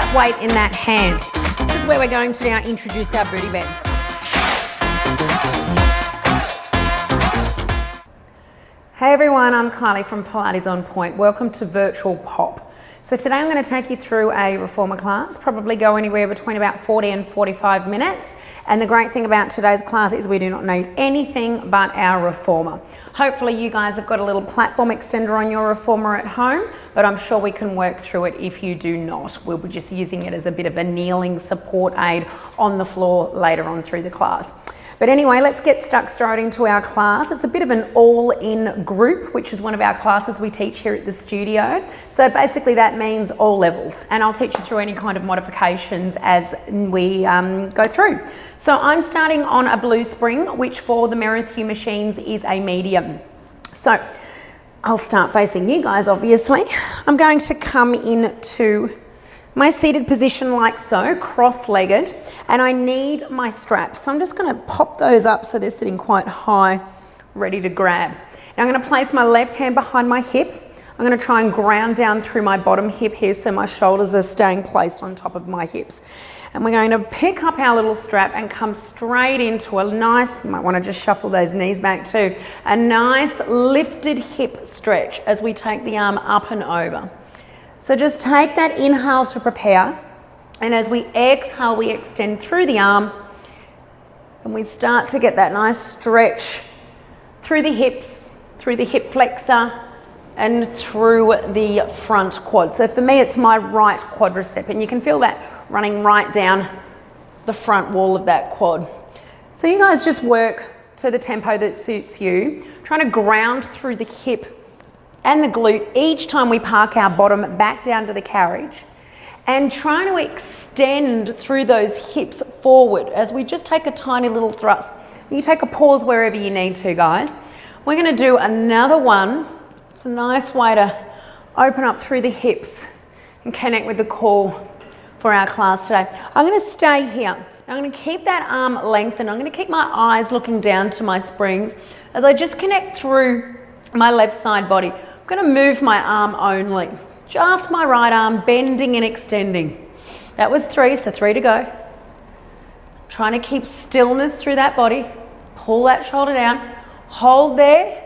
that weight in that hand. This is where we're going to now introduce our booty bends. Hey everyone, I'm Kylie from Pilates On Point. Welcome to Virtual Pop. So today I'm going to take you through a reformer class, probably go anywhere between about 40 and 45 minutes. And the great thing about today's class is we do not need anything but our reformer. Hopefully you guys have got a little platform extender on your reformer at home, but I'm sure we can work through it if you do not. We'll be just using it as a bit of a kneeling support aid on the floor later on through the class. But anyway, let's get stuck straight into our class. It's a bit of an all-in group, which is one of our classes we teach here at the studio. So basically that means all levels, and I'll teach you through any kind of modifications as we go through. So I'm starting on a blue spring, which for the Merrithew machines is a medium. So I'll start facing you guys, obviously. I'm going to come into my seated position like so, cross-legged, and I need my straps. So I'm just going to pop those up so they're sitting quite high, ready to grab. Now I'm going to place my left hand behind my hip. I'm going to try and ground down through my bottom hip here so my shoulders are staying placed on top of my hips. And we're going to pick up our little strap and come straight into a nice, you might want to just shuffle those knees back too, a nice lifted hip stretch as we take the arm up and over. So just take that inhale to prepare, and as we exhale, we extend through the arm, and we start to get that nice stretch through the hips, through the hip flexor, and through the front quad. So for me, it's my right quadricep, and you can feel that running right down the front wall of that quad. So you guys just work to the tempo that suits you, trying to ground through the hip and the glute each time we park our bottom back down to the carriage, and trying to extend through those hips forward as we just take a tiny little thrust. You take a pause wherever you need to, guys. We're going to do another one. It's a nice way to open up through the hips and connect with the core for our class today. I'm going to stay here. I'm going to keep that arm lengthened. I'm going to keep my eyes looking down to my springs as I just connect through my left side body. I'm going to move my arm only, just my right arm bending and extending. That was 3, so 3 to go. Trying to keep stillness through that body. Pull that shoulder down, hold there,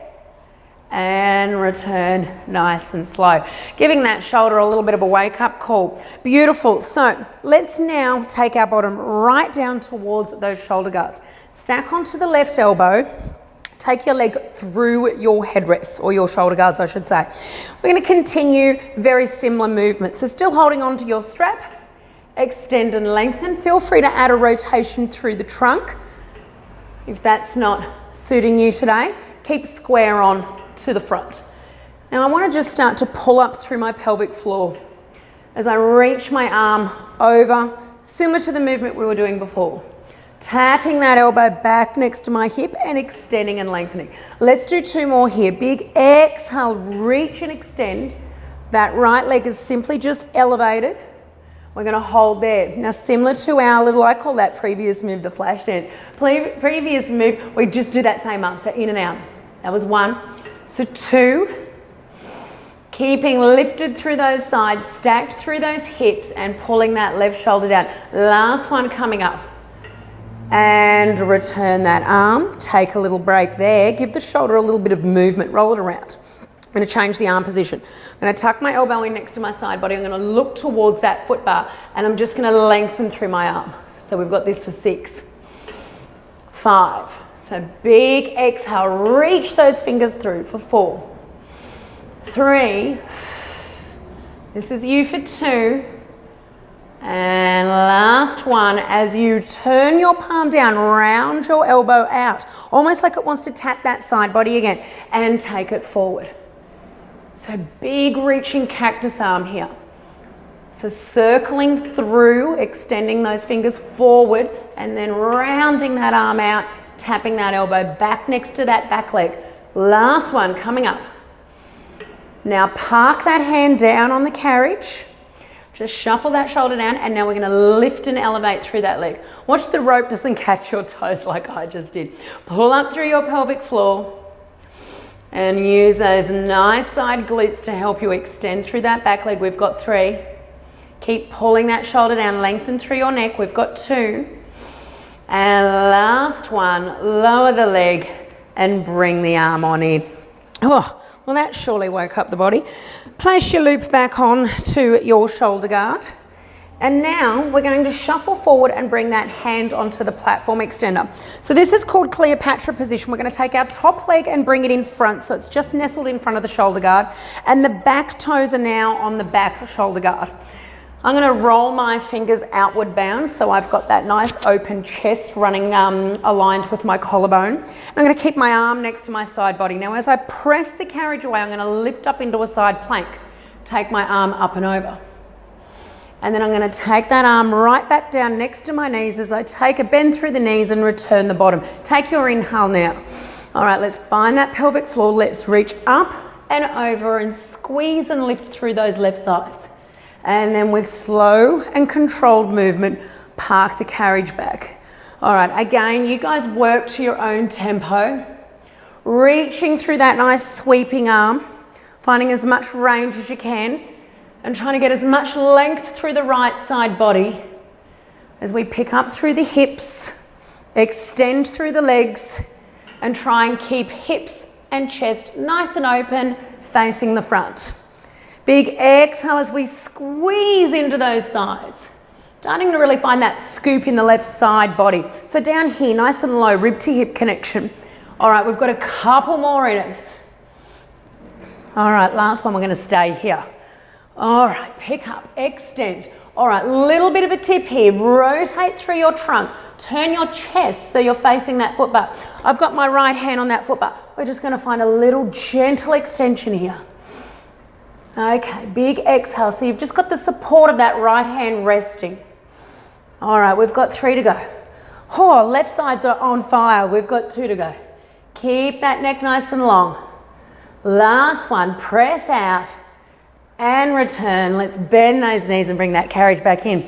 and return nice and slow. Giving that shoulder a little bit of a wake-up call. Beautiful. So let's now take our bottom right down towards those shoulder guards. Stack onto the left elbow. Take your leg through your headrest, or your shoulder guards, I should say. We're going to continue very similar movements. So still holding on to your strap, extend and lengthen. Feel free to add a rotation through the trunk. If that's not suiting you today, keep square on to the front. Now I want to just start to pull up through my pelvic floor as I reach my arm over, similar to the movement we were doing before. Tapping that elbow back next to my hip and extending and lengthening. Let's do 2 more here. Big exhale, reach and extend. That right leg is simply just elevated. We're going to hold there. Now similar to our little, I call that previous move, the flash dance. Previous move, we just do that same arm, so in and out. That was 1. So 2. Keeping lifted through those sides, stacked through those hips and pulling that left shoulder down. Last one coming up. And return that arm, take a little break there, give the shoulder a little bit of movement, roll it around. I'm going to change the arm position. I'm going to tuck my elbow in next to my side body, I'm going to look towards that foot bar, and I'm just going to lengthen through my arm. So we've got this for 6, 5, so big exhale, reach those fingers through for 4, 3, this is you for 2, and last one, as you turn your palm down, round your elbow out, almost like it wants to tap that side body again, and take it forward. So big reaching cactus arm here. So circling through, extending those fingers forward, and then rounding that arm out, tapping that elbow back next to that back leg. Last one coming up. Now park that hand down on the carriage. Just shuffle that shoulder down, and now we're going to lift and elevate through that leg. Watch the rope doesn't catch your toes like I just did. Pull up through your pelvic floor and use those nice side glutes to help you extend through that back leg. We've got 3. Keep pulling that shoulder down, lengthen through your neck. We've got 2. And last one, lower the leg and bring the arm on in. Oh, well, that surely woke up the body. Place your loop back on to your shoulder guard. And now we're going to shuffle forward and bring that hand onto the platform extender. So this is called Cleopatra position. We're going to take our top leg and bring it in front. So it's just nestled in front of the shoulder guard. And the back toes are now on the back shoulder guard. I'm going to roll my fingers outward bound. So I've got that nice open chest running aligned with my collarbone. I'm going to keep my arm next to my side body. Now as I press the carriageway, I'm going to lift up into a side plank. Take my arm up and over. And then I'm going to take that arm right back down next to my knees as I take a bend through the knees and return the bottom. Take your inhale now. All right, let's find that pelvic floor. Let's reach up and over and squeeze and lift through those left sides. And then with slow and controlled movement, park the carriage back. All right, again, you guys work to your own tempo. Reaching through that nice sweeping arm, finding as much range as you can. And trying to get as much length through the right side body as we pick up through the hips, extend through the legs, and try and keep hips and chest nice and open, facing the front. Big exhale as we squeeze into those sides. Starting to really find that scoop in the left side body. So down here, nice and low, rib to hip connection. All right, we've got a couple more in us. All right, last one, we're going to stay here. All right, pick up, extend. All right, little bit of a tip here. Rotate through your trunk. Turn your chest so you're facing that foot bar. I've got my right hand on that foot bar. We're just going to find a little gentle extension here. Okay, big exhale. So you've just got the support of that right hand resting. All right, we've got 3 to go. Oh, left sides are on fire. We've got 2 to go. Keep that neck nice and long. Last one, press out. And return. Let's bend those knees and bring that carriage back in.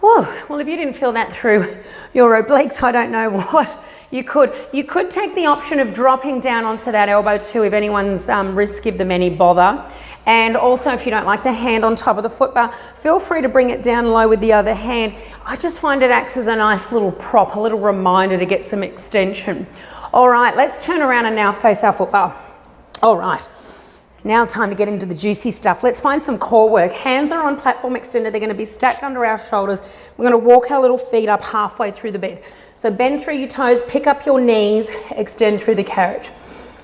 Whew. Well, if you didn't feel that through your obliques, I don't know what you could. You could take the option of dropping down onto that elbow too if anyone's wrists give them any bother. And also if you don't like the hand on top of the foot bar, feel free to bring it down low with the other hand. I just find it acts as a nice little prop, a little reminder to get some extension. All right, let's turn around and now face our foot bar. All right. Now time to get into the juicy stuff. Let's find some core work. Hands are on platform extended. They're going to be stacked under our shoulders. We're going to walk our little feet up halfway through the bed. So bend through your toes, pick up your knees, extend through the carriage.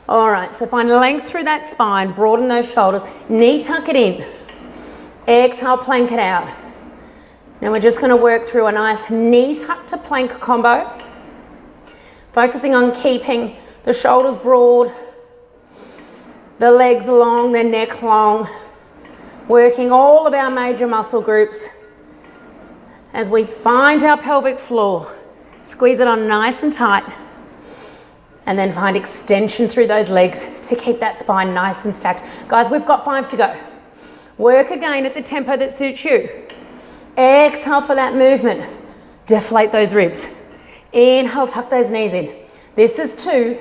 All right, so find length through that spine, broaden those shoulders, knee tuck it in. Exhale, plank it out. Now we're just going to work through a nice knee tuck to plank combo. Focusing on keeping the shoulders broad, the legs long, the neck long, working all of our major muscle groups as we find our pelvic floor. Squeeze it on nice and tight, and then find extension through those legs to keep that spine nice and stacked. Guys, we've got 5 to go. Work again at the tempo that suits you. Exhale for that movement. Deflate those ribs. Inhale, tuck those knees in. This is 2.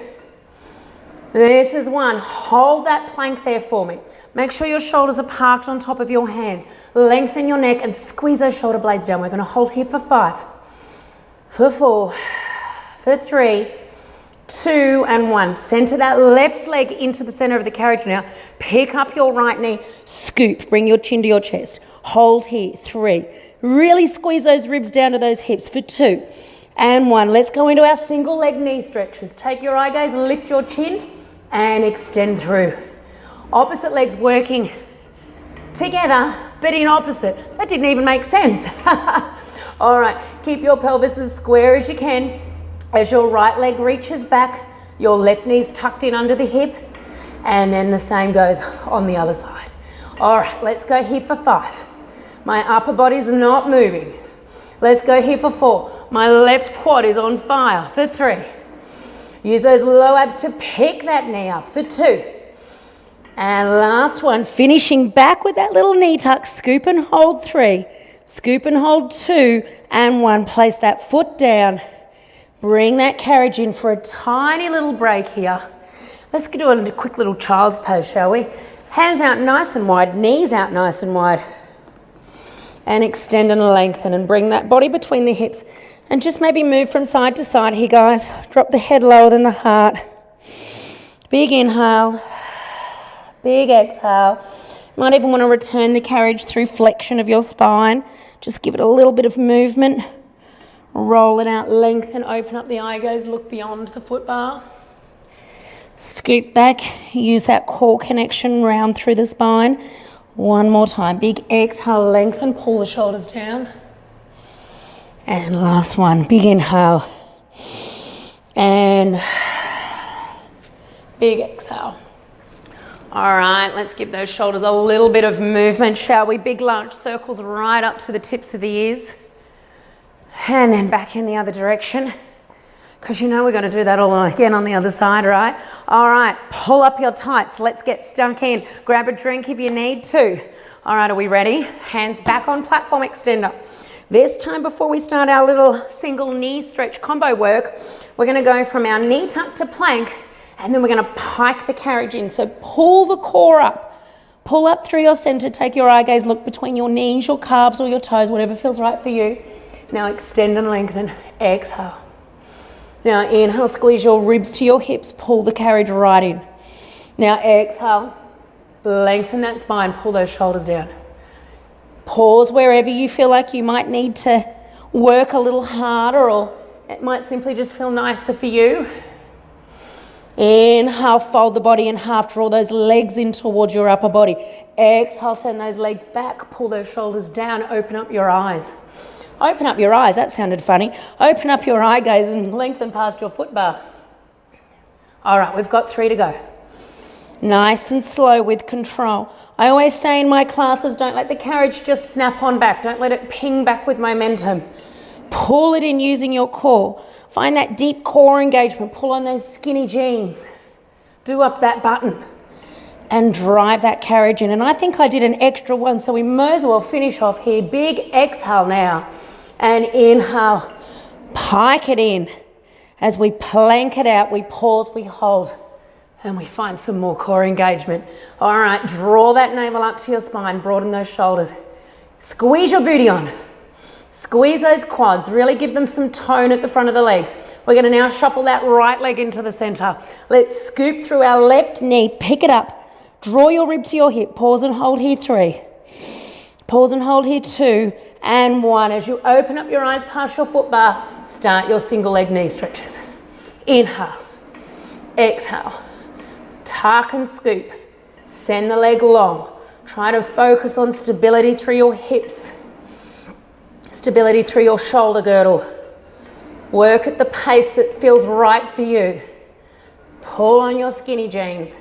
This is 1. Hold that plank there for me. Make sure your shoulders are parked on top of your hands. Lengthen your neck and squeeze those shoulder blades down. We're going to hold here for 5, for 4, for 3, 2, and 1. Center that left leg into the center of the carriage now. Pick up your right knee. Scoop. Bring your chin to your chest. Hold here. 3. Really squeeze those ribs down to those hips for 2 and 1. Let's go into our single leg knee stretches. Take your eye gaze and lift your chin and extend through. Opposite legs working together, but in opposite. That didn't even make sense. All right, keep your pelvis as square as you can. As your right leg reaches back, your left knee's tucked in under the hip, and then the same goes on the other side. All right, let's go here for 5. My upper body's not moving. Let's go here for 4. My left quad is on fire for 3. Use those low abs to pick that knee up for 2. And last one, finishing back with that little knee tuck. Scoop and hold 3. Scoop and hold 2 and 1. Place that foot down. Bring that carriage in for a tiny little break here. Let's do a quick little child's pose, shall we? Hands out nice and wide, knees out nice and wide. and extend and lengthen, and bring that body between the hips, and just maybe move from side to side here, guys. Drop the head lower than the heart. Big inhale, big exhale. You might even want to return the carriage through flexion of your spine. Just give it a little bit of movement. Roll it out, lengthen, open up the eye gaze, look beyond the foot bar. Scoop back, use that core connection round through the spine. One more time, big exhale, lengthen, pull the shoulders down. And last one, big inhale. And big exhale. All right, let's give those shoulders a little bit of movement, shall we? Big large circles right up to the tips of the ears. And then back in the other direction, because you know we're going to do that all again on the other side, right? All right, pull up your tights. Let's get stuck in. Grab a drink if you need to. All right, are we ready? Hands back on platform extender. This time before we start our little single knee stretch combo work, we're going to go from our knee tuck to plank, and then we're going to pike the carriage in. So pull the core up. Pull up through your center. Take your eye gaze, look between your knees, your calves, or your toes, whatever feels right for you. Now extend and lengthen, exhale. Now inhale, squeeze your ribs to your hips, pull the carriage right in. Now exhale, lengthen that spine, pull those shoulders down. Pause wherever you feel like you might need to work a little harder, or it might simply just feel nicer for you. Inhale, fold the body in half, draw those legs in towards your upper body. Exhale, send those legs back, pull those shoulders down, open up your eyes. Open up your eyes, that sounded funny. Open up your eye gaze and lengthen past your foot bar. All right, we've got 3 to go. Nice and slow with control. I always say in my classes, don't let the carriage just snap on back. Don't let it ping back with momentum. Pull it in using your core. Find that deep core engagement. Pull on those skinny jeans. Do up that button and drive that carriage in. And I think I did an extra one, so we may as well finish off here. Big exhale now. And inhale, pike it in. As we plank it out, we pause, we hold, and we find some more core engagement. All right, draw that navel up to your spine, broaden those shoulders. Squeeze your booty on. Squeeze those quads, really give them some tone at the front of the legs. We're gonna now shuffle that right leg into the center. Let's scoop through our left knee, pick it up. Draw your rib to your hip, pause and hold here 3. Pause and hold here 2. And 1. As you open up your eyes past your foot bar, start your single leg knee stretches. Inhale, exhale, tuck and scoop. Send the leg long. Try to focus on stability through your hips, stability through your shoulder girdle. Work at the pace that feels right for you. Pull on your skinny jeans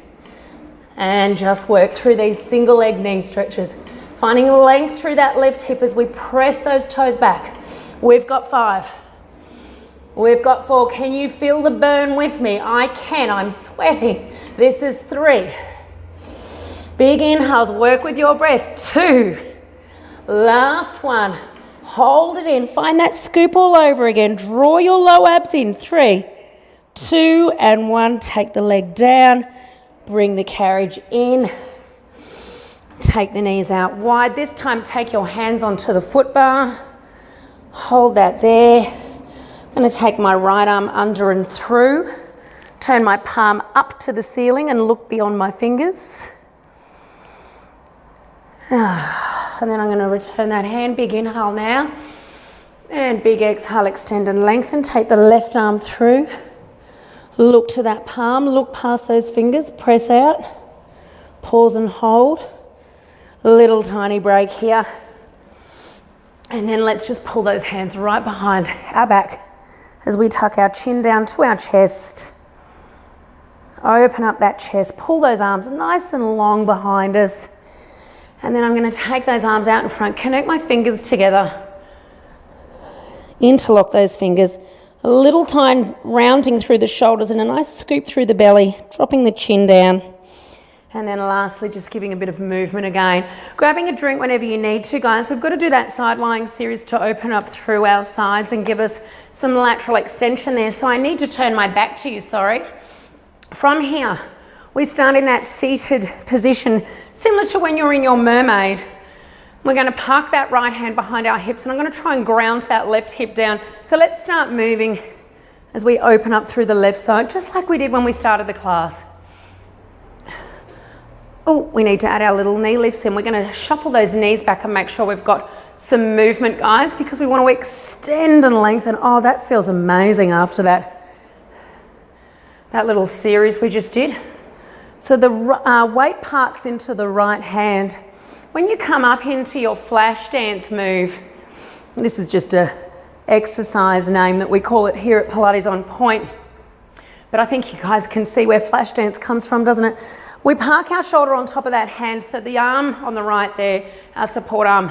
and just work through these single leg knee stretches. Finding length through that left hip as we press those toes back. We've got 5. We've got 4. Can you feel the burn with me? I can, I'm sweating. This is 3. Big inhales, work with your breath. 2. Last one. Hold it in, find that scoop all over again. Draw your low abs in. 3, 2, and 1. Take the leg down, bring the carriage in. Take the knees out wide. This time, take your hands onto the foot bar. Hold that there. I'm going to take my right arm under and through. Turn my palm up to the ceiling and look beyond my fingers. And then I'm going to return that hand. Big inhale now. And big exhale, extend and lengthen. Take the left arm through. Look to that palm. Look past those fingers. Press out. Pause and hold. Little tiny break here. And then let's just pull those hands right behind our back as we tuck our chin down to our chest. Open up that chest. Pull those arms nice and long behind us. And then I'm going to take those arms out in front. Connect my fingers together. Interlock those fingers. A little time rounding through the shoulders and a nice scoop through the belly. Dropping the chin down. And then lastly, just giving a bit of movement again. Grabbing a drink whenever you need to, guys. We've got to do that side lying series to open up through our sides and give us some lateral extension there. So I need to turn my back to you, sorry. From here, we start in that seated position, similar to when you're in your mermaid. We're going to park that right hand behind our hips, and I'm going to try and ground that left hip down. So let's start moving as we open up through the left side, just like we did when we started the class. Oh, we need to add our little knee lifts in. We're going to shuffle those knees back and make sure we've got some movement, guys, because we want to extend and lengthen. Oh, that feels amazing after that little series we just did. So the weight parks into the right hand. When you come up into your flash dance move, this is just a exercise name that we call it here at Pilates on Point, but I think you guys can see where flash dance comes from, doesn't it? We park our shoulder on top of that hand, so the arm on the right there, our support arm,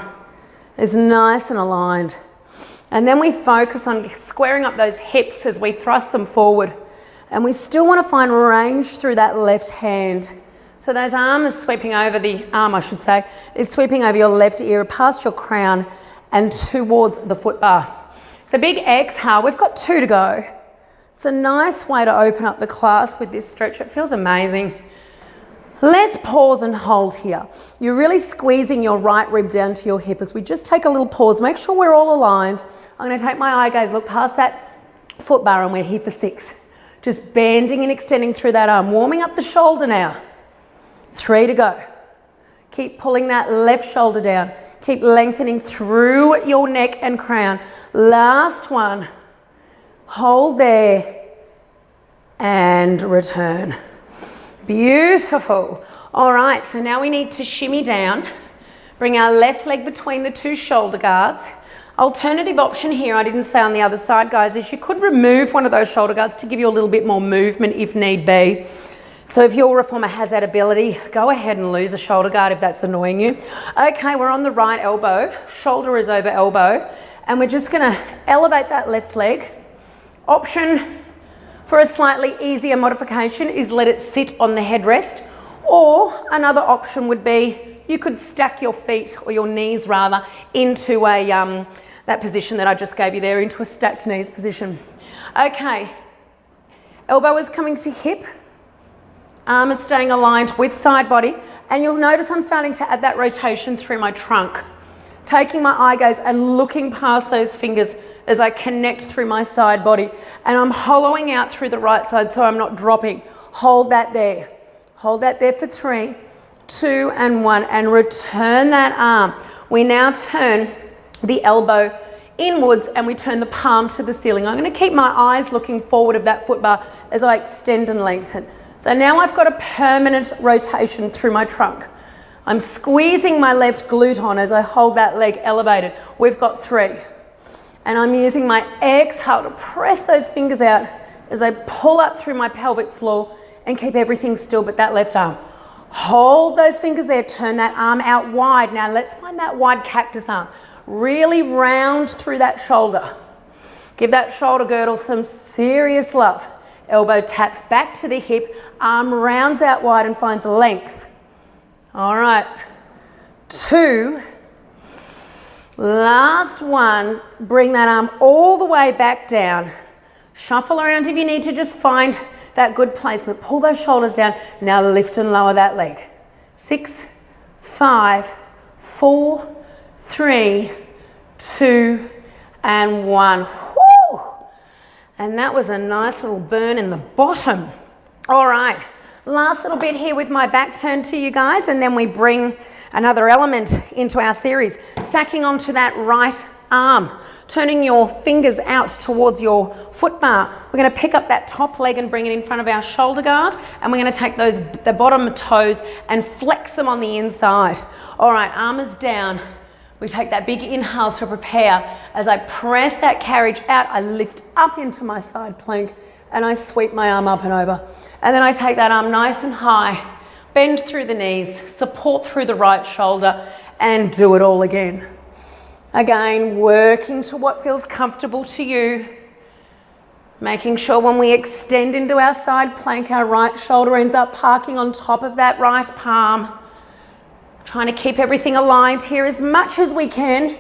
is nice and aligned. And then we focus on squaring up those hips as we thrust them forward. And we still want to find range through that left hand. So those arms sweeping over, the arm I should say, is sweeping over your left ear, past your crown and towards the foot bar. So big exhale, we've got 2 to go. It's a nice way to open up the class with this stretch. It feels amazing. Let's pause and hold here. You're really squeezing your right rib down to your hip as we just take a little pause. Make sure we're all aligned. I'm going to take my eye gaze, look past that foot bar, and we're here for 6. Just bending and extending through that arm, warming up the shoulder now. 3 to go. Keep pulling that left shoulder down. Keep lengthening through your neck and crown. Last one. Hold there and return. Beautiful. All right, so now we need to shimmy down. Bring our left leg between the 2 shoulder guards. Alternative option here, I didn't say on the other side, guys, is you could remove one of those shoulder guards to give you a little bit more movement if need be. So if your reformer has that ability, go ahead and lose a shoulder guard if that's annoying you. Okay, we're on the right elbow. Shoulder is over elbow. And we're just gonna elevate that left leg. Option for a slightly easier modification is let it sit on the headrest. Or another option would be you could stack your feet, or your knees rather, into that position that I just gave you there, into a stacked knees position. Okay, elbow is coming to hip. Arm is staying aligned with side body, and you'll notice I'm starting to add that rotation through my trunk. Taking my eye gaze and looking past those fingers as I connect through my side body, and I'm hollowing out through the right side so I'm not dropping. Hold that there. Hold that there for 3, 2 and 1, and return that arm. We now turn the elbow inwards and we turn the palm to the ceiling. I'm going to keep my eyes looking forward of that foot bar as I extend and lengthen. So now I've got a permanent rotation through my trunk. I'm squeezing my left glute on as I hold that leg elevated. We've got 3. And I'm using my exhale to press those fingers out as I pull up through my pelvic floor and keep everything still but that left arm. Hold those fingers there, turn that arm out wide. Now let's find that wide cactus arm. Really round through that shoulder. Give that shoulder girdle some serious love. Elbow taps back to the hip, arm rounds out wide and finds length. All right, 2. Last one, bring that arm all the way back down. Shuffle around if you need to, just find that good placement. Pull those shoulders down. Now lift and lower that leg. 6, 5, 4, 3, 2, and 1. Woo! And that was a nice little burn in the bottom. All right, last little bit here with my back turned to you guys, and then we bring another element into our series. Stacking onto that right arm, turning your fingers out towards your foot bar. We're going to pick up that top leg and bring it in front of our shoulder guard, and we're going to take the bottom toes and flex them on the inside. All right, arm is down. We take that big inhale to prepare. As I press that carriage out, I lift up into my side plank and I sweep my arm up and over. And then I take that arm nice and high, bend through the knees, support through the right shoulder, and do it all again. Again, working to what feels comfortable to you. Making sure when we extend into our side plank, our right shoulder ends up parking on top of that right palm. Trying to keep everything aligned here as much as we can.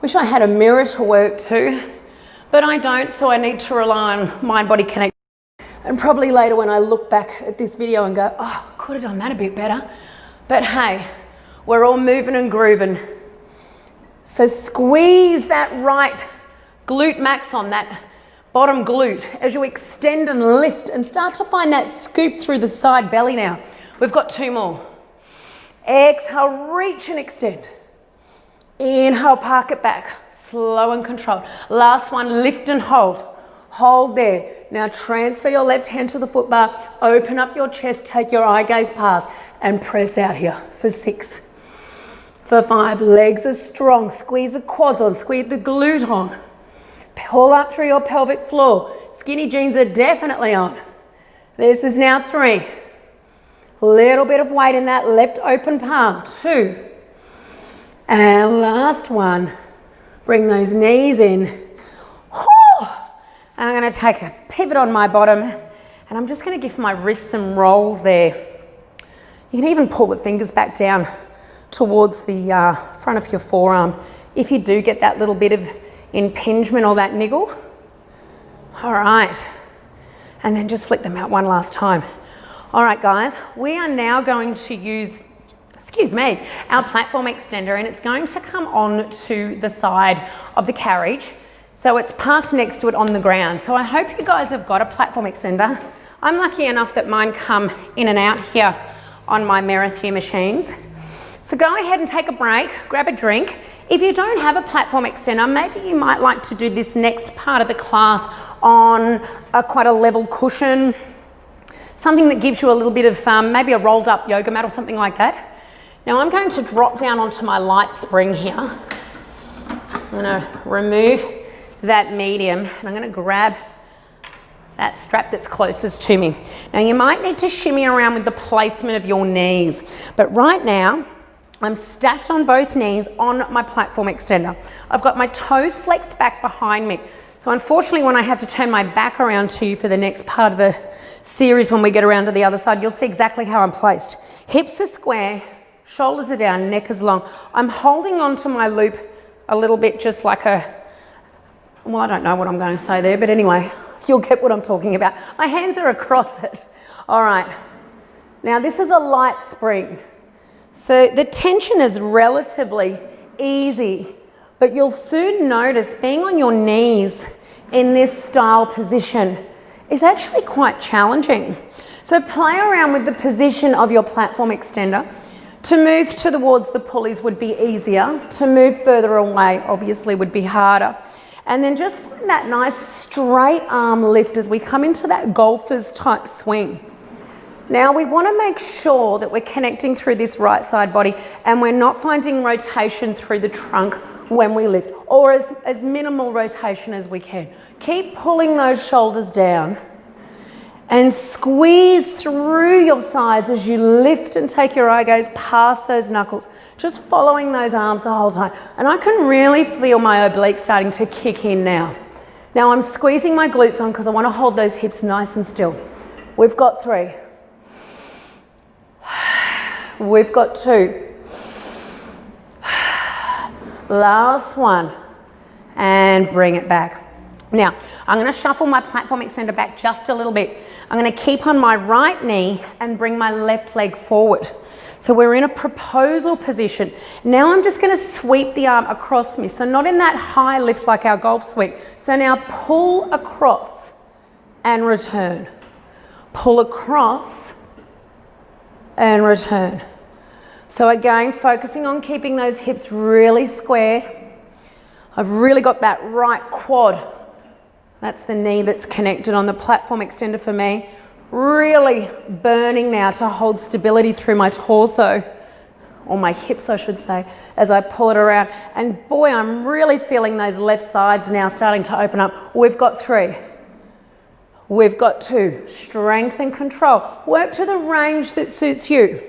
Wish I had a mirror to work to, but I don't, so I need to rely on mind-body connection. And probably later when I look back at this video and go, oh, could have done that a bit better. But hey, we're all moving and grooving. So squeeze that right glute max on, that bottom glute, as you extend and lift and start to find that scoop through the side belly now. We've got 2 more. Exhale, reach and extend. Inhale, park it back. Slow and controlled. Last one, lift and hold. Hold there. Now transfer your left hand to the foot bar. Open up your chest, take your eye gaze past and press out here for 6. For 5, legs are strong. Squeeze the quads on, squeeze the glute on. Pull up through your pelvic floor. Skinny jeans are definitely on. This is now 3. Little bit of weight in that left open palm. 2. And last one. Bring those knees in. And I'm going to take a pivot on my bottom and I'm just going to give my wrists some rolls there. You can even pull the fingers back down towards the front of your forearm if you do get that little bit of impingement or that niggle. All right. And then just flick them out one last time. All right, guys, we are now going to use, our platform extender, and it's going to come on to the side of the carriage. So it's parked next to it on the ground. So I hope you guys have got a platform extender. I'm lucky enough that mine come in and out here on my Merrithew machines. So go ahead and take a break, grab a drink. If you don't have a platform extender, maybe you might like to do this next part of the class on quite a level cushion, something that gives you a little bit of maybe a rolled up yoga mat or something like that. Now I'm going to drop down onto my light spring here. I'm going to remove that medium and I'm going to grab that strap that's closest to me. Now you might need to shimmy around with the placement of your knees, but right now I'm stacked on both knees on my platform extender. I've got my toes flexed back behind me. So unfortunately, when I have to turn my back around to you for the next part of the series, when we get around to the other side, you'll see exactly how I'm placed. Hips are square, shoulders are down, neck is long. I'm holding onto my loop a little bit, just like well, I don't know what I'm going to say there, but anyway, you'll get what I'm talking about. My hands are across it. All right. Now this is a light spring. So the tension is relatively easy, but you'll soon notice being on your knees in this style position is actually quite challenging. So play around with the position of your platform extender. To move towards the pulleys would be easier. To move further away, obviously, would be harder. And then just find that nice straight arm lift as we come into that golfer's type swing. Now we want to make sure that we're connecting through this right side body and we're not finding rotation through the trunk when we lift, or as minimal rotation as we can. Keep pulling those shoulders down and squeeze through your sides as you lift and take your eye gaze past those knuckles, just following those arms the whole time. And I can really feel my obliques starting to kick in now. Now I'm squeezing my glutes on because I want to hold those hips nice and still. We've got 3. We've got 2. Last one. And bring it back. Now, I'm going to shuffle my platform extender back just a little bit. I'm going to keep on my right knee and bring my left leg forward. So we're in a proposal position. Now I'm just going to sweep the arm across me. So not in that high lift like our golf sweep. So now pull across and return. Pull across and return. So again, focusing on keeping those hips really square. I've really got that right quad. That's the knee that's connected on the platform extender for me. Really burning now to hold stability through my torso, or my hips I should say, as I pull it around. And boy, I'm really feeling those left sides now starting to open up. We've got 3. We've got 2. Strength and control. Work to the range that suits you.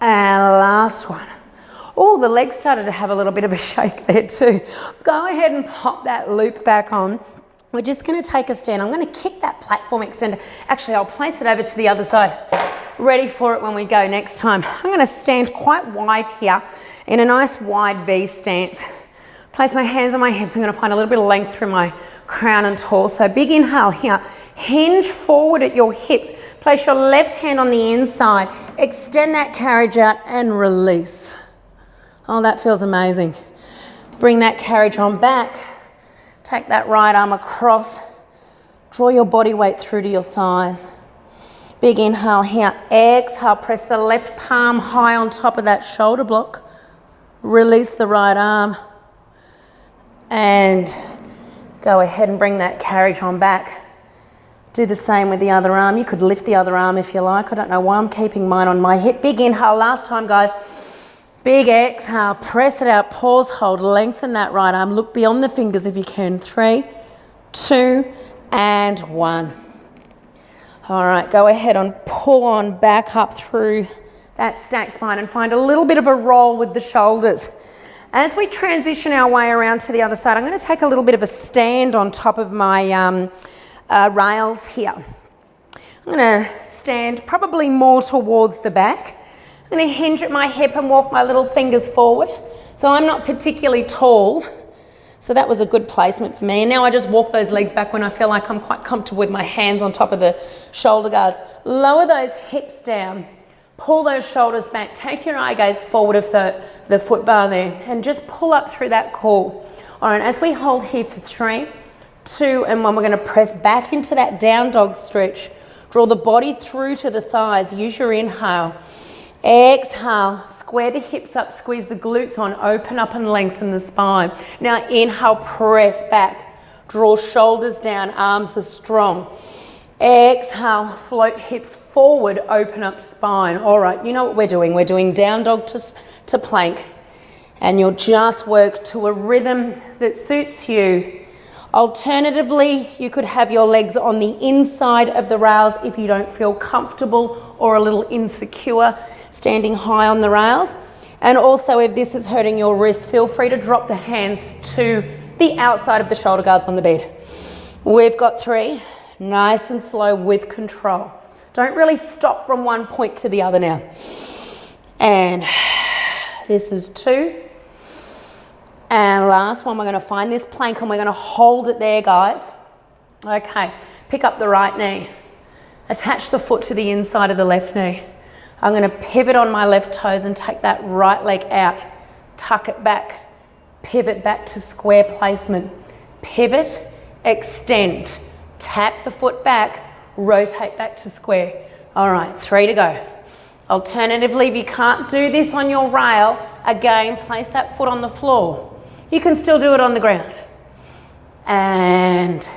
And last one. Oh, the legs started to have a little bit of a shake there too. Go ahead and pop that loop back on. We're just going to take a stand. I'm going to kick that platform extender. Actually, I'll place it over to the other side. Ready for it when we go next time. I'm going to stand quite wide here in a nice wide V stance. Place my hands on my hips. I'm going to find a little bit of length through my crown and torso. Big inhale here. Hinge forward at your hips. Place your left hand on the inside. Extend that carriage out and release. Oh, that feels amazing. Bring that carriage on back. Take that right arm across. Draw your body weight through to your thighs. Big inhale here. Exhale, press the left palm high on top of that shoulder block. Release the right arm. And go ahead and bring that carriage on back. Do the same with the other arm. You could lift the other arm if you like. I don't know why I'm keeping mine on my hip. Big inhale last time, guys. Big exhale. Press it out. Pause, hold. Lengthen that right arm. Look beyond the fingers if you can. 3, 2, and 1. All right, go ahead and pull on back up through that stacked spine and find a little bit of a roll with the shoulders. As we transition our way around to the other side, I'm going to take a little bit of a stand on top of my rails here. I'm going to stand probably more towards the back. I'm going to hinge at my hip and walk my little fingers forward. So I'm not particularly tall. So that was a good placement for me. And now I just walk those legs back when I feel like I'm quite comfortable with my hands on top of the shoulder guards. Lower those hips down. Pull those shoulders back. Take your eye gaze forward of the foot bar there. And just pull up through that core. All right, as we hold here for 3, 2, and 1, we're going to press back into that down dog stretch. Draw the body through to the thighs. Use your inhale. Exhale, square the hips up, squeeze the glutes on, open up and lengthen the spine. Now inhale, press back, draw shoulders down, arms are strong. Exhale, float hips forward, open up spine. All right, you know what we're doing. We're doing down dog to plank, and you'll just work to a rhythm that suits you. Alternatively, you could have your legs on the inside of the rails if you don't feel comfortable or a little insecure standing high on the rails. And also, if this is hurting your wrist, feel free to drop the hands to the outside of the shoulder guards on the bed. We've got 3, nice and slow with control. Don't really stop from one point to the other now. And this is 2. And last one, we're going to find this plank and we're going to hold it there, guys. Okay, pick up the right knee. Attach the foot to the inside of the left knee. I'm going to pivot on my left toes and take that right leg out. Tuck it back. Pivot back to square placement. Pivot, extend. Tap the foot back. Rotate back to square. All right, 3 to go. Alternatively, if you can't do this on your rail, again, place that foot on the floor. You can still do it on the ground. And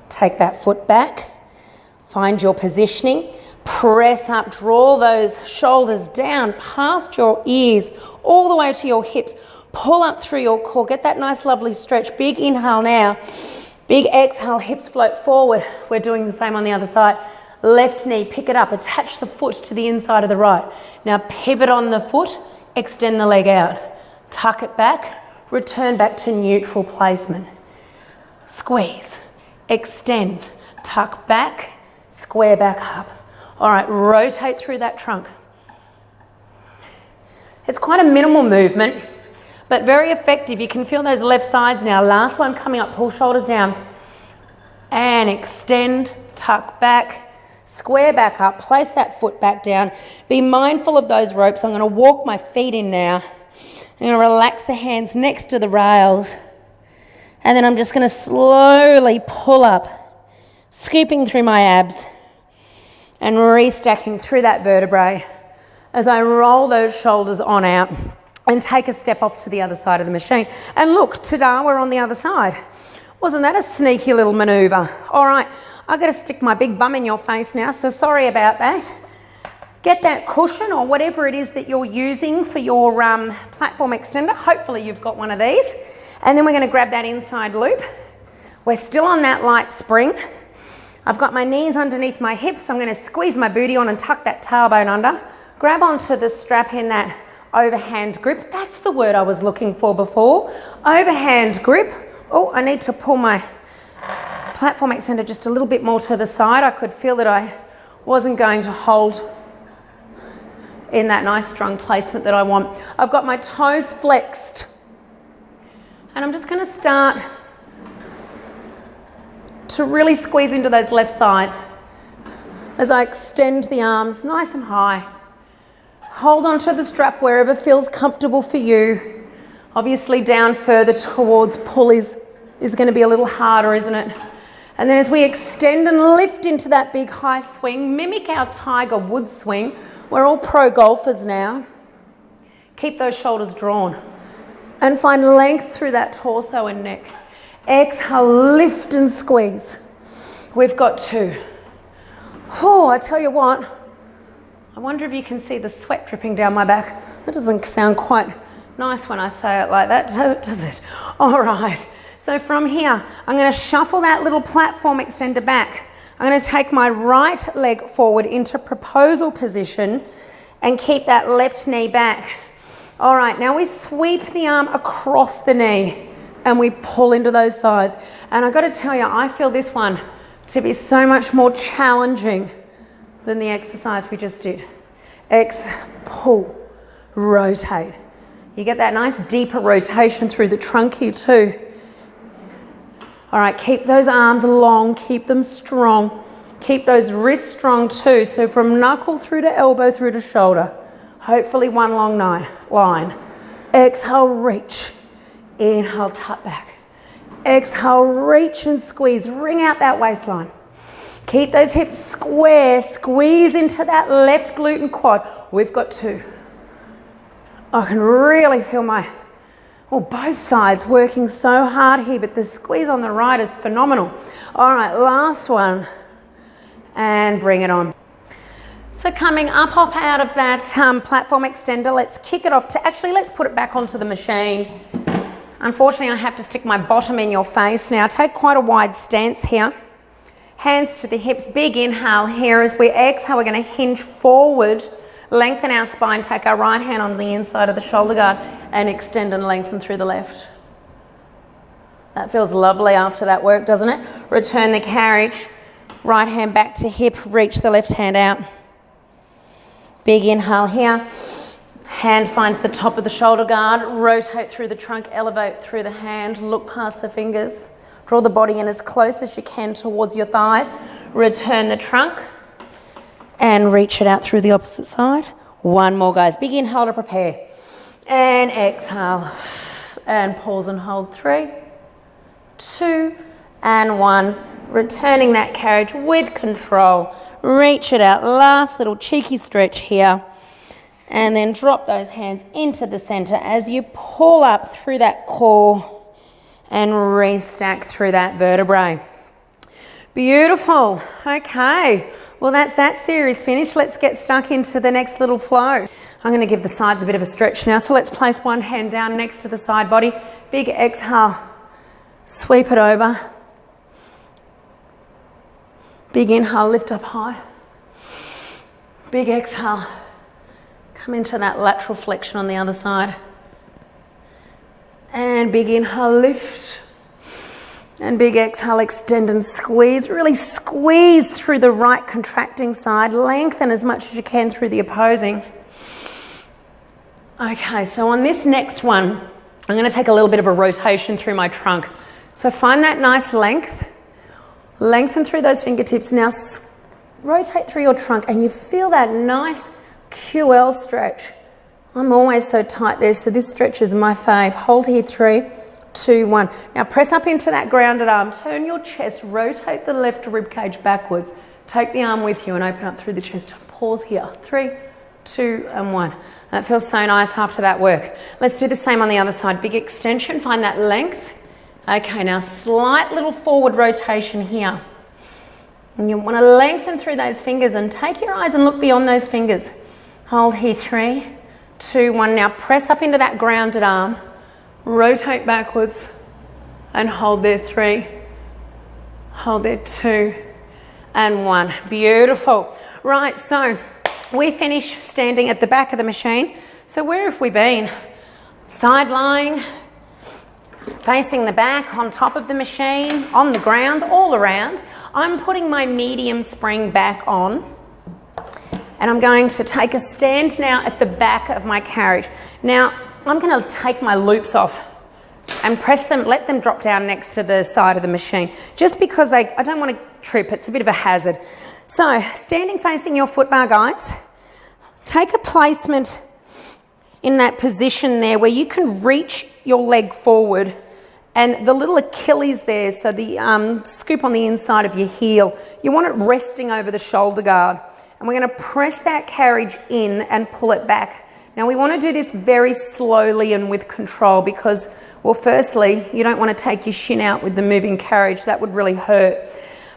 take that foot back. Find your positioning. Press up, draw those shoulders down past your ears, all the way to your hips. Pull up through your core. Get that nice, lovely stretch. Big inhale now. Big exhale, hips float forward. We're doing the same on the other side. Left knee, pick it up. Attach the foot to the inside of the right. Now pivot on the foot. Extend the leg out. Tuck it back. Return back to neutral placement. Squeeze. Extend. Tuck back. Square back up. All right, rotate through that trunk. It's quite a minimal movement, but very effective. You can feel those left sides now. Last one coming up, pull shoulders down. And extend, tuck back, square back up, place that foot back down. Be mindful of those ropes. I'm going to walk my feet in now. I'm going to relax the hands next to the rails. And then I'm just going to slowly pull up, scooping through my abs and restacking through that vertebrae as I roll those shoulders on out and take a step off to the other side of the machine. And look, ta-da, we're on the other side. Wasn't that a sneaky little maneuver? All right, I've got to stick my big bum in your face now, so sorry about that. Get that cushion or whatever it is that you're using for your platform extender. Hopefully you've got one of these. And then we're going to grab that inside loop. We're still on that light spring. I've got my knees underneath my hips. I'm going to squeeze my booty on and tuck that tailbone under. Grab onto the strap in that overhand grip. That's the word I was looking for before. Overhand grip. Oh, I need to pull my platform extender just a little bit more to the side. I could feel that I wasn't going to hold in that nice strong placement that I want. I've got my toes flexed. And I'm just going to start to really squeeze into those left sides as I extend the arms nice and high. Hold on to the strap wherever feels comfortable for you. Obviously down further towards pull is going to be a little harder, isn't it? And then as we extend and lift into that big high swing, mimic our tiger wood swing. We're all pro golfers now. Keep those shoulders drawn and find length through that torso and neck. Exhale, lift and squeeze. We've got 2. Oh, I tell you what, I wonder if you can see the sweat dripping down my back. That doesn't sound quite nice when I say it like that, does it? All right, so from here, I'm going to shuffle that little platform extender back. I'm going to take my right leg forward into proposal position and keep that left knee back. All right, now we sweep the arm across the knee and we pull into those sides. And I've got to tell you, I feel this one to be so much more challenging than the exercise we just did. Pull, rotate. You get that nice deeper rotation through the trunk here too. All right, keep those arms long, keep them strong. Keep those wrists strong too. So from knuckle through to elbow through to shoulder. Hopefully one long line. Exhale, reach. Inhale, tap back. Exhale, reach and squeeze. Wring out that waistline. Keep those hips square. Squeeze into that left glute and quad. We've got 2. I can really feel both sides working so hard here, but the squeeze on the right is phenomenal. All right, last one. And bring it on. So coming up out of that platform extender, let's kick it off to, let's put it back onto the machine. Unfortunately, I have to stick my bottom in your face now. Take quite a wide stance here. Hands to the hips, big inhale here. As we exhale, we're going to hinge forward, lengthen our spine, take our right hand on the inside of the shoulder guard and extend and lengthen through the left. That feels lovely after that work, doesn't it? Return the carriage, right hand back to hip, reach the left hand out. Big inhale here. Hand finds the top of the shoulder guard, rotate through the trunk, elevate through the hand, look past the fingers. Draw the body in as close as you can towards your thighs. Return the trunk and reach it out through the opposite side. One more, guys. Big inhale to prepare. And exhale. And pause and hold. 3, 2, and 1. Returning that carriage with control. Reach it out. Last little cheeky stretch here. And then drop those hands into the center as you pull up through that core and restack through that vertebrae. Beautiful. Okay, well that's that series finished. Let's get stuck into the next little flow. I'm going to give the sides a bit of a stretch now. So let's place one hand down next to the side body. Big exhale. Sweep it over. Big inhale, lift up high. Big exhale. Come into that lateral flexion on the other side. And big inhale, lift. And big exhale, extend and squeeze. Really squeeze through the right contracting side. Lengthen as much as you can through the opposing. Okay, so on this next one, I'm going to take a little bit of a rotation through my trunk. So find that nice length. Lengthen through those fingertips. Now rotate through your trunk and you feel that nice QL stretch. I'm always so tight there, so this stretch is my fave. Hold here, 3, 2, 1. Now press up into that grounded arm. Turn your chest, rotate the left rib cage backwards. Take the arm with you and open up through the chest. Pause here, 3, 2, and 1. That feels so nice after that work. Let's do the same on the other side. Big extension, find that length. Okay, now slight little forward rotation here. And you want to lengthen through those fingers and take your eyes and look beyond those fingers. Hold here, 3, 2, 1. Now press up into that grounded arm. Rotate backwards and hold there, 3. Hold there, 2, and 1. Beautiful. Right, so we finish standing at the back of the machine. So where have we been? Side lying, facing the back, on top of the machine, on the ground, all around. I'm putting my medium spring back on. And I'm going to take a stand now at the back of my carriage. Now, I'm going to take my loops off and press them, let them drop down next to the side of the machine, just because I don't want to trip. It's a bit of a hazard. So, standing facing your foot bar, guys. Take a placement in that position there where you can reach your leg forward and the little Achilles there, so the scoop on the inside of your heel, you want it resting over the shoulder guard. And we're going to press that carriage in and pull it back. Now we want to do this very slowly and with control because, well, firstly, you don't want to take your shin out with the moving carriage. That would really hurt.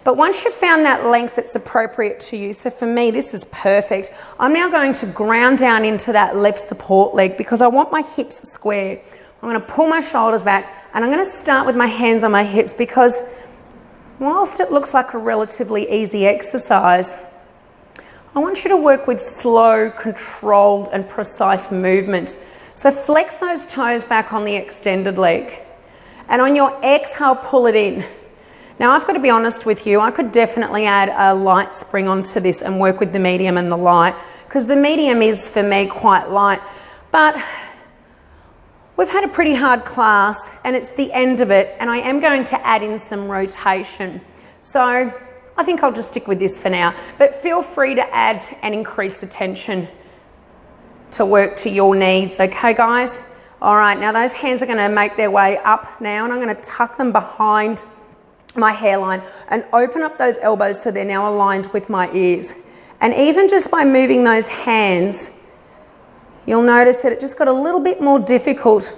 But once you've found that length that's appropriate to you, so for me, this is perfect. I'm now going to ground down into that left support leg because I want my hips square. I'm going to pull my shoulders back and I'm going to start with my hands on my hips because whilst it looks like a relatively easy exercise, I want you to work with slow, controlled and precise movements. So flex those toes back on the extended leg and on your exhale, pull it in. Now I've got to be honest with you, I could definitely add a light spring onto this and work with the medium and the light because the medium is for me quite light, but we've had a pretty hard class and it's the end of it and I am going to add in some rotation. So I think I'll just stick with this for now, but feel free to add and increase the tension to work to your needs, okay guys? All right, now those hands are gonna make their way up now and I'm gonna tuck them behind my hairline and open up those elbows so they're now aligned with my ears. And even just by moving those hands, you'll notice that it just got a little bit more difficult.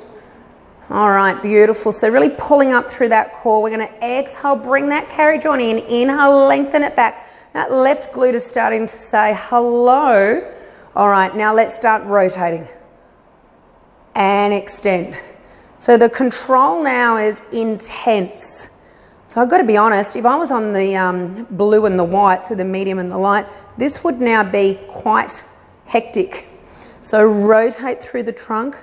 All right, beautiful. So really pulling up through that core. We're going to exhale, bring that carriage on in. Inhale, lengthen it back. That left glute is starting to say hello. All right, now let's start rotating and extend. So the control now is intense. So I've got to be honest, if I was on the blue and the white, so the medium and the light, this would now be quite hectic. So rotate through the trunk,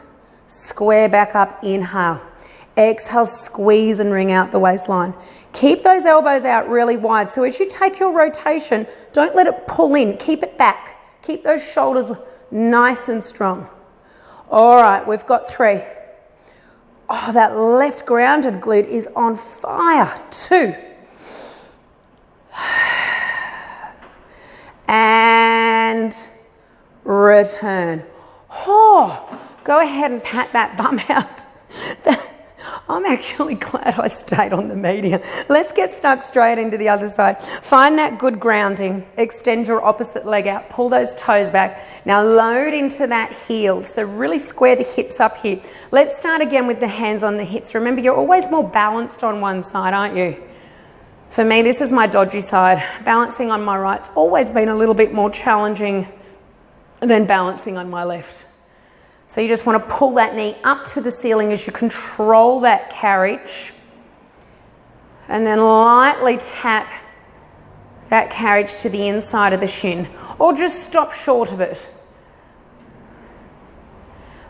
square back up, inhale. Exhale, squeeze and wring out the waistline. Keep those elbows out really wide. So as you take your rotation, don't let it pull in, keep it back. Keep those shoulders nice and strong. All right, we've got 3. Oh, that left grounded glute is on fire. 2. And return. Oh, go ahead and pat that bum out. I'm actually glad I stayed on the medium. Let's get stuck straight into the other side. Find that good grounding. Extend your opposite leg out. Pull those toes back. Now load into that heel. So really square the hips up here. Let's start again with the hands on the hips. Remember, you're always more balanced on one side, aren't you? For me, this is my dodgy side. Balancing on my right's always been a little bit more challenging than balancing on my left. So you just want to pull that knee up to the ceiling as you control that carriage and then lightly tap that carriage to the inside of the shin or just stop short of it.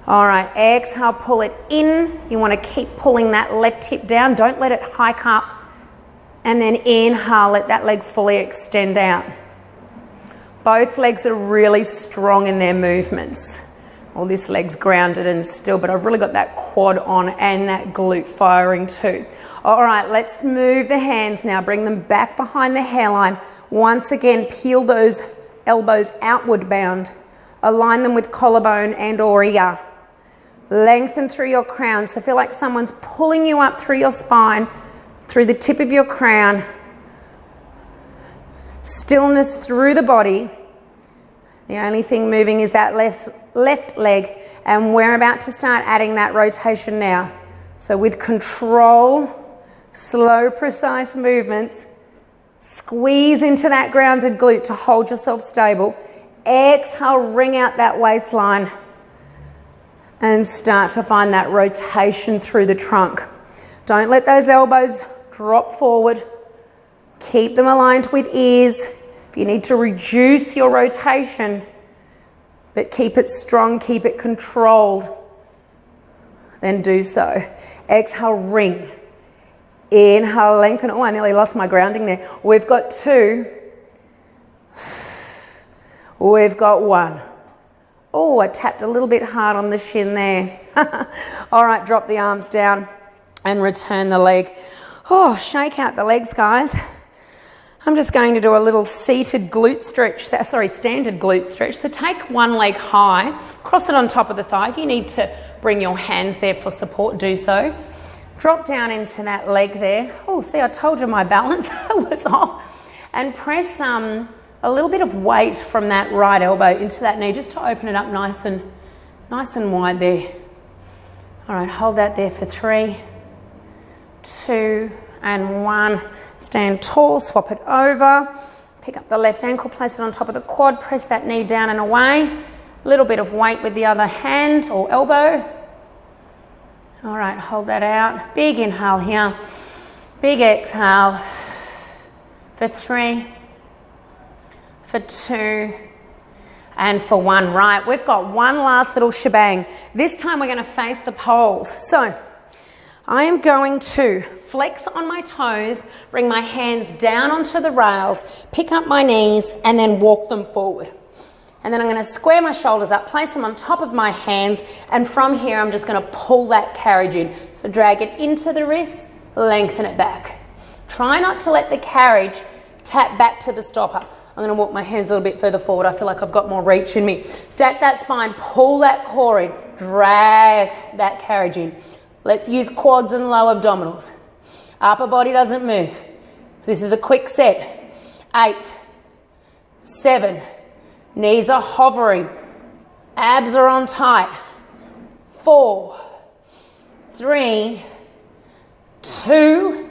All right, exhale, pull it in. You want to keep pulling that left hip down. Don't let it hike up. And then inhale, let that leg fully extend out. Both legs are really strong in their movements. Well, this leg's grounded and still, but I've really got that quad on and that glute firing too. All right, let's move the hands now. Bring them back behind the hairline. Once again, peel those elbows outward bound. Align them with collarbone and or ear. Lengthen through your crown. So feel like someone's pulling you up through your spine, through the tip of your crown. Stillness through the body. The only thing moving is that left leg, and we're about to start adding that rotation now. So with control, slow, precise movements, squeeze into that grounded glute to hold yourself stable. Exhale, wring out that waistline and start to find that rotation through the trunk. Don't let those elbows drop forward. Keep them aligned with ears. If you need to reduce your rotation, but keep it strong, keep it controlled, then do so. Exhale, ring. Inhale, lengthen. Oh, I nearly lost my grounding there. We've got 2. We've got 1. Oh, I tapped a little bit hard on the shin there. All right, drop the arms down and return the leg. Oh, shake out the legs, guys. I'm just going to do a little seated glute stretch, standard glute stretch. So take one leg high, cross it on top of the thigh. If you need to bring your hands there for support, do so. Drop down into that leg there. Oh, see, I told you my balance was off. And press a little bit of weight from that right elbow into that knee, just to open it up nice and wide there. All right, hold that there for 3, 2, and 1. Stand tall, swap it over. Pick up the left ankle, place it on top of the quad, press that knee down and away. A little bit of weight with the other hand or elbow. All right, hold that out. Big inhale here. Big exhale. For 3, for 2, and for 1. Right, we've got one last little shebang. This time we're going to face the poles. So I am going to flex on my toes, bring my hands down onto the rails, pick up my knees, and then walk them forward. And then I'm going to square my shoulders up, place them on top of my hands, and from here I'm just going to pull that carriage in. So drag it into the wrists, lengthen it back. Try not to let the carriage tap back to the stopper. I'm going to walk my hands a little bit further forward. I feel like I've got more reach in me. Stack that spine, pull that core in, drag that carriage in. Let's use quads and low abdominals. Upper body doesn't move. This is a quick set. 8, 7, knees are hovering, abs are on tight. 4, 3, 2,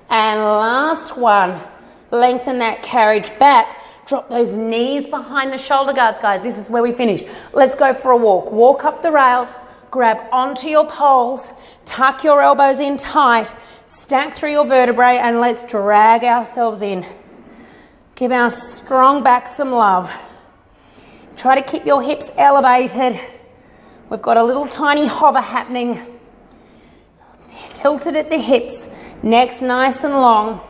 and last one. Lengthen that carriage back. Drop those knees behind the shoulder guards, guys. This is where we finish. Let's go for a walk. Walk up the rails, grab onto your poles, tuck your elbows in tight, stack through your vertebrae, and let's drag ourselves in. Give our strong back some love. Try to keep your hips elevated. We've got a little tiny hover happening. Tilted at the hips, necks nice and long.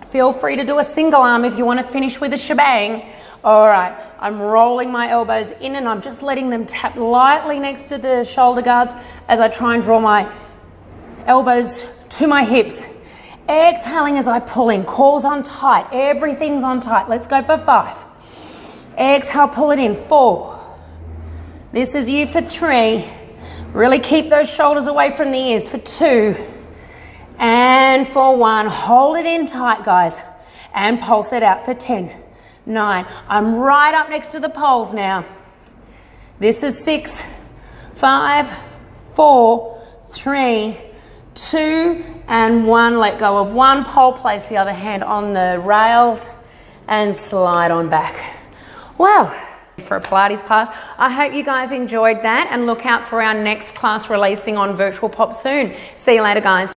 Feel free to do a single arm if you want to finish with a shebang. All right, I'm rolling my elbows in and I'm just letting them tap lightly next to the shoulder guards as I try and draw my elbows to my hips. Exhaling as I pull in, core's on tight, everything's on tight. Let's go for 5. Exhale, pull it in, 4. This is you for 3. Really keep those shoulders away from the ears for 2. And for 1, hold it in tight, guys, and pulse it out for 10, 9. I'm right up next to the poles now. This is 6, 5, 4, 3, 2, and 1. Let go of one pole, place the other hand on the rails, and slide on back. Well, for a Pilates class. I hope you guys enjoyed that, and look out for our next class releasing on Virtual Pop soon. See you later, guys.